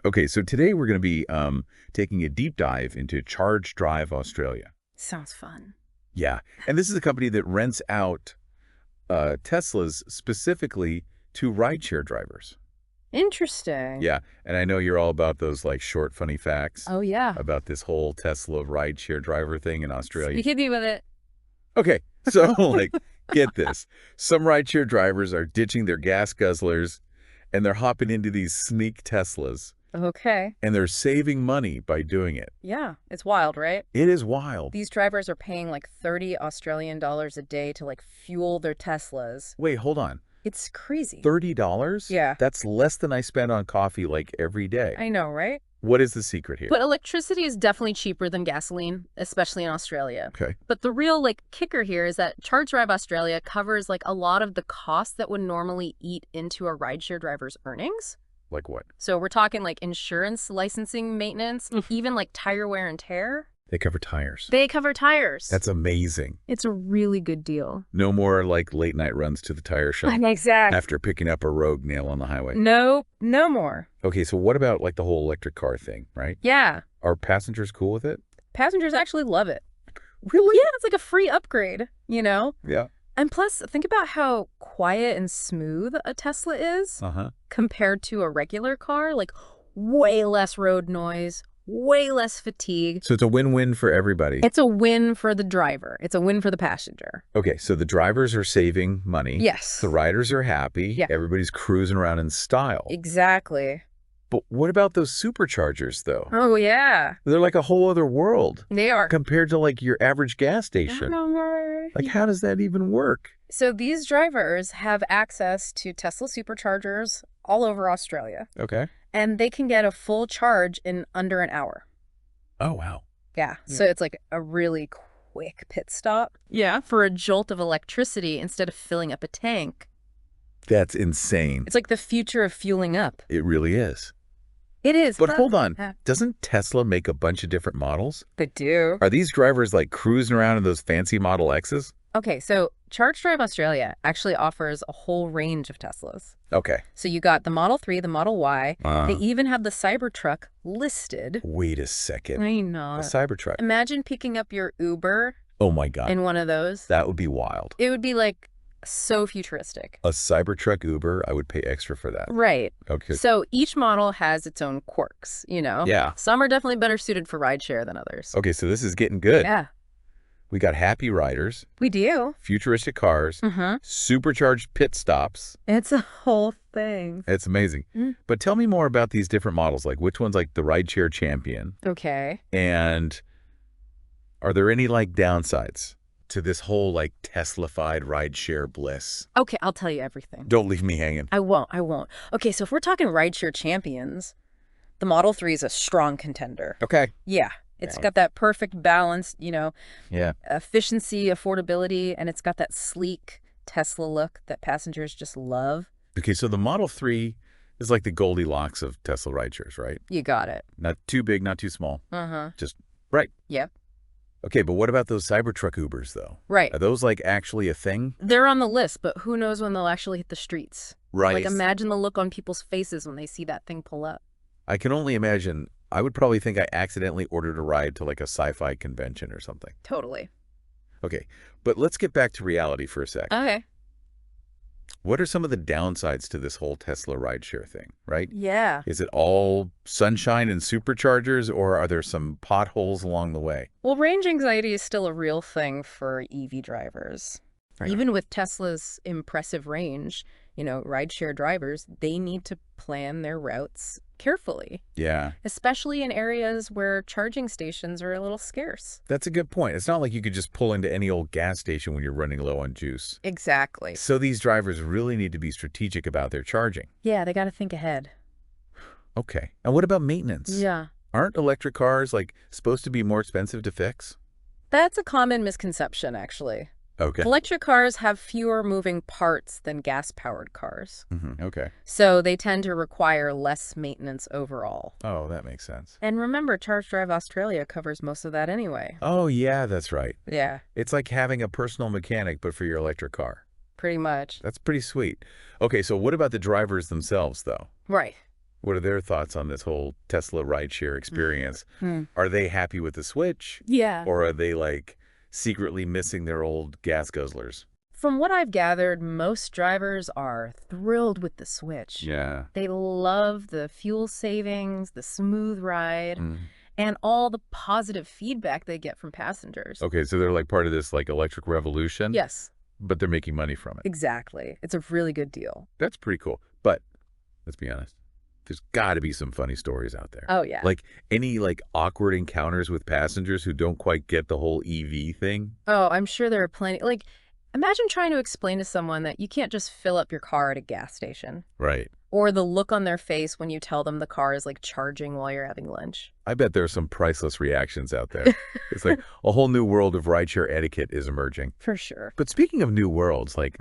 Okay, so today we're going to be taking a deep dive into Charge.Drive Australia. Sounds fun. Yeah, and this is a company that rents out Teslas specifically to rideshare drivers. Interesting. Yeah, and I know you're all about those like short, funny facts Oh, yeah. about this whole Tesla rideshare driver thing in Australia. Hit me with it. Okay, so like, get this. Some rideshare drivers are ditching their gas guzzlers and they're hopping into these sleek Teslas. Okay. And they're saving money by doing it. Yeah, it's wild, right? It is wild. These drivers are paying like 30 Australian dollars a day to like fuel their Teslas. Wait, hold on. It's crazy. $30? Yeah. That's less than I spend on coffee like every day. I know, right? What is the secret here? But electricity is definitely cheaper than gasoline, especially in Australia. Okay. But the real like kicker here is that Charge.Drive Australia covers like a lot of the costs that would normally eat into a rideshare driver's earnings. Like what? So we're talking like insurance, licensing, maintenance, even like tire wear and tear. They cover tires. They cover tires. That's amazing. It's a really good deal. No more like late night runs to the tire shop Exactly. after picking up a rogue nail on the highway. No more. Okay, so what about like the whole electric car thing, right? Yeah. Are passengers cool with it? Passengers actually love it. Really? Yeah, it's like a free upgrade, you know? Yeah. And plus, think about how quiet and smooth a Tesla is compared to a regular car. Like, way less road noise, way less fatigue. So it's a win-win for everybody. It's a win for the driver. It's a win for the passenger. Okay, so the drivers are saving money. Yes. The riders are happy. Yeah. Everybody's cruising around in style. Exactly. But what about those superchargers, though? Oh, yeah. They're like a whole other world They are. compared to like your average gas station. Like, how does that even work? So these drivers have access to Tesla superchargers all over Australia. Okay. And they can get a full charge in under an hour. Oh, wow. Yeah. So it's like a really quick pit stop. Yeah. For a jolt of electricity instead of filling up a tank. That's insane. It's like the future of fueling up. It really is. It is. But hold on. Doesn't Tesla make a bunch of different models? They do. Are these drivers like cruising around in those fancy Model X's? Okay, so Charge.Drive Australia actually offers a whole range of Teslas. Okay. So you got the Model 3, the Model Y. They even have the Cybertruck listed. Wait a second. I know. A Cybertruck. Imagine picking up your Uber Oh my God. in one of those. That would be wild. It would be like so futuristic. A Cybertruck Uber, I would pay extra for that. Right. Okay. So each model has its own quirks, you know? Yeah. Some are definitely better suited for rideshare than others. Okay, so this is getting good. Yeah. We got happy riders, We do. futuristic cars, Mm-hmm. supercharged pit stops. It's a whole thing. It's amazing. But tell me more about these different models, like which one's like the rideshare champion? Okay. And are there any like downsides to this whole like Tesla-fied rideshare bliss? Okay, I'll tell you everything. Don't leave me hanging. I won't. Okay, so if we're talking rideshare champions, the Model 3 is a strong contender. Okay. Yeah. It's got that perfect balance, you know, Yeah. efficiency, affordability, and it's got that sleek Tesla look that passengers just love. Okay, so the Model 3 is like the Goldilocks of Tesla rideshares, right? You got it. Not too big, not too small. Uh-huh. Just right. Yep. Okay, but what about those Cybertruck Ubers, though? Right. Are those like actually a thing? They're on the list, but who knows when they'll actually hit the streets. Right. Like, imagine the look on people's faces when they see that thing pull up. I can only imagine. I would probably think I accidentally ordered a ride to like a sci-fi convention or something. Totally. Okay, but let's get back to reality for a sec. Okay. What are some of the downsides to this whole Tesla rideshare thing, right? Yeah. Is it all sunshine and superchargers, or are there some potholes along the way? Well, range anxiety is still a real thing for EV drivers. Right. Even with Tesla's impressive range, you know, rideshare drivers, they need to plan their routes carefully, Yeah, especially in areas where charging stations are a little scarce. that's a good point. It's not like you could just pull into any old gas station when you're running low on juice. Exactly. So these drivers really need to be strategic about their charging. Yeah, they got to think ahead. Okay, and what about maintenance? Yeah. Aren't electric cars like supposed to be more expensive to fix? That's a common misconception, actually. Okay. Electric cars have fewer moving parts than gas-powered cars, Okay. so they tend to require less maintenance overall. Oh, that makes sense. And remember, Charge.Drive Australia covers most of that anyway. Oh, yeah, that's right. Yeah, It's like having a personal mechanic, but for your electric car. pretty much. That's pretty sweet. Okay, so what about the drivers themselves, though? Right. What are their thoughts on this whole Tesla rideshare experience? Are they happy with the switch? Yeah. Or are they, like, secretly missing their old gas guzzlers? From what I've gathered, most drivers are thrilled with the switch. Yeah. They love the fuel savings, the smooth ride, and all the positive feedback they get from passengers. Okay, so they're like part of this, like, electric revolution? Yes. But they're making money from it. Exactly. It's a really good deal. That's pretty cool. But let's be honest. There's got to be some funny stories out there. Oh, yeah. Like any awkward encounters with passengers who don't quite get the whole EV thing? Oh, I'm sure there are plenty. Like, imagine trying to explain to someone that you can't just fill up your car at a gas station. Right. Or the look on their face when you tell them the car is, like, charging while you're having lunch. I bet there are some priceless reactions out there. It's like a whole new world of rideshare etiquette is emerging. For sure. But speaking of new worlds, like,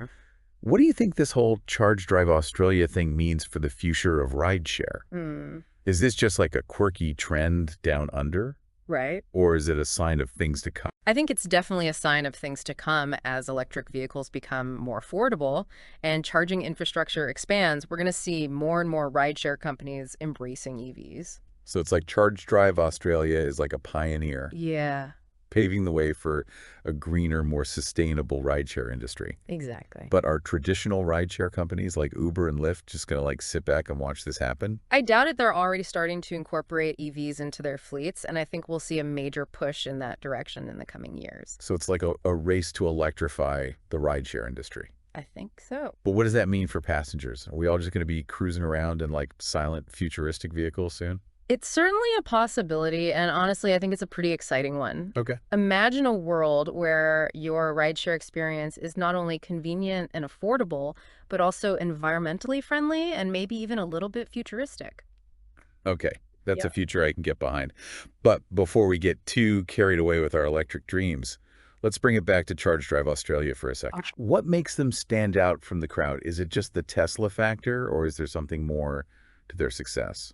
what do you think this whole Charge.Drive Australia thing means for the future of rideshare? Is this just like a quirky trend down under? Right. Or is it a sign of things to come? I think it's definitely a sign of things to come as electric vehicles become more affordable and charging infrastructure expands. We're going to see more and more rideshare companies embracing EVs. So it's like Charge.Drive Australia is like a pioneer. Yeah. Paving the way for a greener, more sustainable rideshare industry. Exactly. But are traditional rideshare companies like Uber and Lyft just going to like sit back and watch this happen? I doubt it. They're already starting to incorporate EVs into their fleets, and I think we'll see a major push in that direction in the coming years. So it's like a race to electrify the rideshare industry. I think so. But what does that mean for passengers? Are we all just going to be cruising around in like silent, futuristic vehicles soon? It's certainly a possibility, and honestly, I think it's a pretty exciting one. Okay. Imagine a world where your rideshare experience is not only convenient and affordable, but also environmentally friendly and maybe even a little bit futuristic. Okay. That's a future I can get behind. But before we get too carried away with our electric dreams, let's bring it back to Charge.Drive Australia for a second. What makes them stand out from the crowd? Is it just the Tesla factor, or is there something more to their success?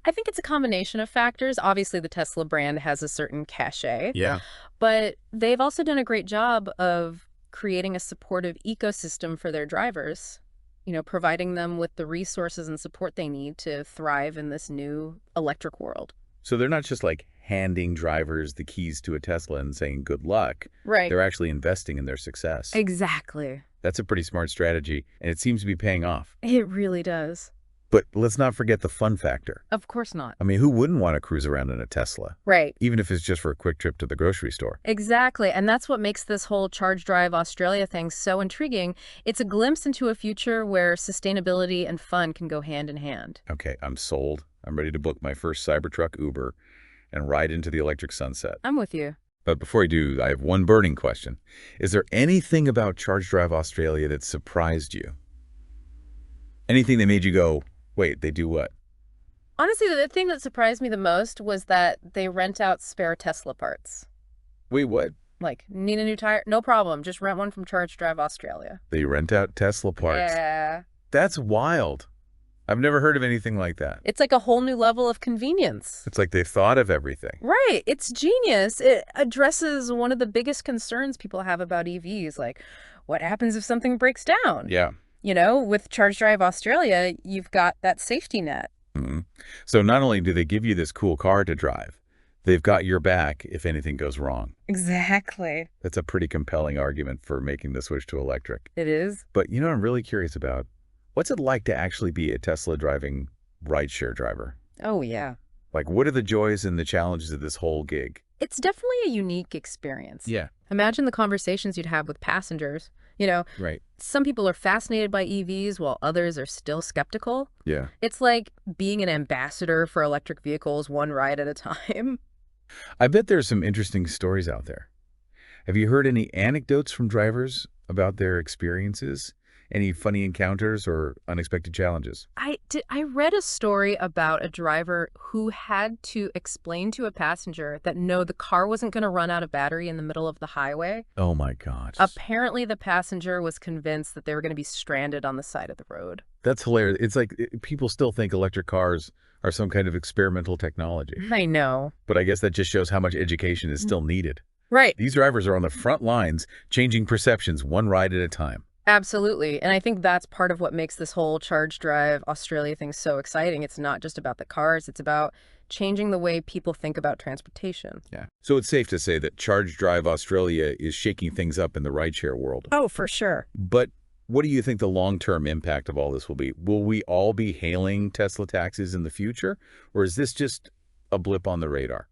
I think it's a combination of factors. Obviously, the Tesla brand has a certain cachet. Yeah. But they've also done a great job of creating a supportive ecosystem for their drivers, providing them with the resources and support they need to thrive in this new electric world. So they're not just like handing drivers the keys to a Tesla and saying good luck. Right. They're actually investing in their success. Exactly. That's a pretty smart strategy, and it seems to be paying off. It really does. But let's not forget the fun factor. Of course not. I mean, who wouldn't want to cruise around in a Tesla? Right. Even if it's just for a quick trip to the grocery store. Exactly. And that's what makes this whole Charge.Drive Australia thing so intriguing. It's a glimpse into a future where sustainability and fun can go hand in hand. Okay, I'm sold. I'm ready to book my first Cybertruck Uber and ride into the electric sunset. I'm with you. But before I do, I have one burning question. Is there anything about Charge.Drive Australia that surprised you? Anything that made you go, wait, they do what? Honestly, the thing that surprised me the most was that they rent out spare Tesla parts. Wait, what? Like, need a new tire? No problem. Just rent one from Charge.Drive Australia. They rent out Tesla parts. Yeah. That's wild. I've never heard of anything like that. It's like a whole new level of convenience. It's like they thought of everything. Right. It's genius. It addresses one of the biggest concerns people have about EVs, like what happens if something breaks down? Yeah. With Charge.Drive Australia, you've got that safety net. Mm-hmm. So not only do they give you this cool car to drive, they've got your back if anything goes wrong. Exactly. That's a pretty compelling argument for making the switch to electric. It is. But what I'm really curious about? What's it like to actually be a Tesla driving rideshare driver? Oh, yeah. Like, what are the joys and the challenges of this whole gig? It's definitely a unique experience. Yeah. Imagine the conversations you'd have with passengers. Right. Some people are fascinated by EVs while others are still skeptical. Yeah. It's like being an ambassador for electric vehicles one ride at a time. I bet there's some interesting stories out there. Have you heard any anecdotes from drivers about their experiences? Any funny encounters or unexpected challenges? I read a story about a driver who had to explain to a passenger that no, the car wasn't going to run out of battery in the middle of the highway. Oh my gosh. Apparently the passenger was convinced that they were going to be stranded on the side of the road. That's hilarious. It's like people still think electric cars are some kind of experimental technology. I know. But I guess that just shows how much education is still needed. Right. These drivers are on the front lines, changing perceptions one ride at a time. Absolutely. And I think that's part of what makes this whole Charge Drive Australia thing so exciting. It's not just about the cars, it's about changing the way people think about transportation. Yeah. So it's safe to say that Charge.Drive Australia is shaking things up in the rideshare world. Oh, for sure. But what do you think the long-term impact of all this will be? Will we all be hailing Tesla taxis in the future, or is this just a blip on the radar?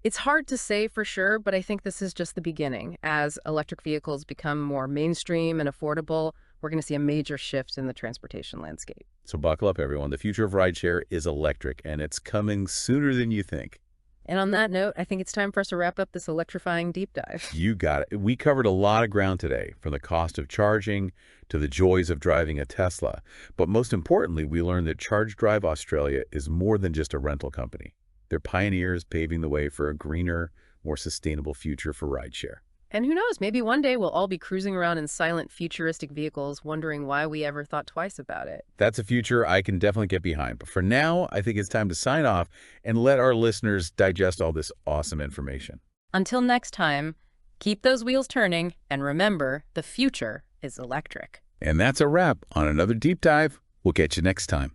It's hard to say for sure, but I think this is just the beginning. As electric vehicles become more mainstream and affordable, we're going to see a major shift in the transportation landscape. So buckle up, everyone. The future of rideshare is electric, and it's coming sooner than you think. And on that note, I think it's time for us to wrap up this electrifying deep dive. You got it. We covered a lot of ground today, from the cost of charging to the joys of driving a Tesla. But most importantly, we learned that Charge.Drive Australia is more than just a rental company. They're pioneers paving the way for a greener, more sustainable future for rideshare. And who knows, maybe one day we'll all be cruising around in silent, futuristic vehicles, wondering why we ever thought twice about it. That's a future I can definitely get behind. But for now, I think it's time to sign off and let our listeners digest all this awesome information. Until next time, keep those wheels turning, and remember, the future is electric. And that's a wrap on another deep dive. We'll catch you next time.